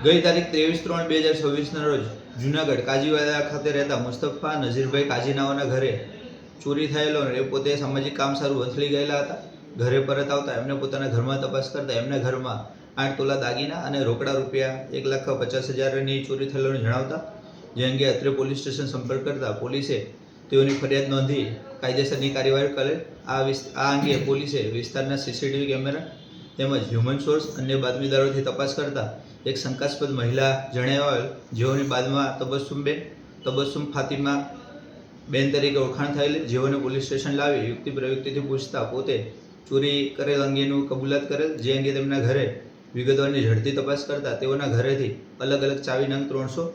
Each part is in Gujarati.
ગઈ તારીખ 23/3/2026 રોજ જૂનાગઢ કાજીવાડા ખાતે રહેતા મુસ્તફા નઝીરભાઈ કાજીનાઓના ઘરે ચોરી થયેલો અને એ પોતે સામાજિક કામ સારું વંથલી ગયેલા હતા. ઘરે પરત આવતા એમને પોતાના ઘરમાં તપાસ કરતા એમના ઘરમાં 8 તોલા દાગીના અને રોકડા રૂપિયા 1,50,000ની ચોરી થયેલોને જણાવતા, જે અંગે અત્રે પોલીસ સ્ટેશન સંપર્ક કરતા પોલીસે તેઓની ફરિયાદ નોંધી કાયદેસરની કાર્યવાહી કરેલ. આ અંગે પોલીસે વિસ્તારના સીસીટીવી કેમેરા તેમજ હ્યુમન સોર્સ અન્ય બાતમીદારોથી તપાસ કરતા એક શંકાસ્પદ મહિલા જણાવેલ, જેઓની બાદમાં તબસ્સુમ ફાતિમા બેન તરીકે ઓળખાણ થયેલી, જેઓને પોલીસ સ્ટેશન લાવી યુક્તિ પ્રયુક્તિથી પૂછતા પોતે ચોરી કરેલ અંગેનું કબૂલાત કરેલ. જે અંગે તેમના ઘરે વિગતવારની ઝડપી તપાસ કરતા તેઓના ઘરેથી અલગ અલગ ચાવી નંગ 300,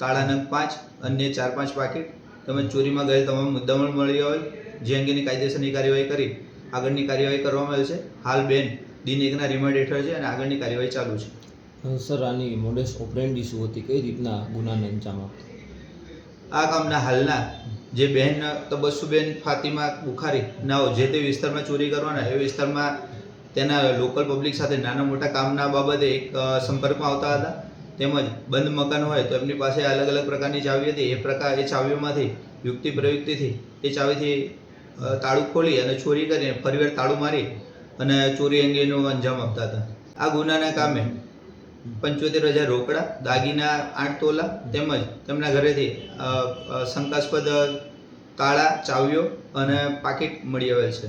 તાળા નંગ 5, અન્ય 4-5 પાકીટ તેમજ ચોરીમાં ગયેલ તમામ મુદ્દામાલ મળી આવેલ, જે અંગેની કાયદેસરની કાર્યવાહી કરી આગળની કાર્યવાહી કરવામાં આવેલ છે. હાલ બેન દિન 1ના રિમાન્ડ હેઠળ છે અને આગળની કાર્યવાહી ચાલુ છે. સર, આની મોડસ ઓપરેન્ડી શું હતી? કઈ રીતના ગુનાને અંજામ આપતો? આ કામના હાલના જે બહેન તબસ્સુબેન ફાતિમા બુખારી નાઓ જે તે વિસ્તારમાં ચોરી કરવાના એ વિસ્તારમાં તેના લોકલ પબ્લિક સાથે નાના મોટા કામના બાબતે એક સંપર્કમાં આવતા હતા. તેમજ બંધ મકાન હોય તો એમની પાસે અલગ અલગ પ્રકારની ચાવી હતી. એ ચાવીઓમાંથી યુક્તિ પ્રયુક્તિથી એ ચાવીથી તાળું ખોલી અને ચોરી કરીને ફરીવાર તાળું મારી અને ચોરી અંગેનો અંજામ આપતા હતા. આ ગુનાના કામે 75,000 રોકડા, દાગીના 8 તોલા તેમજ તેમના ઘરેથી શંકાસ્પદ તાળા, ચાવીઓ અને પાકીટ મળી આવેલ છે.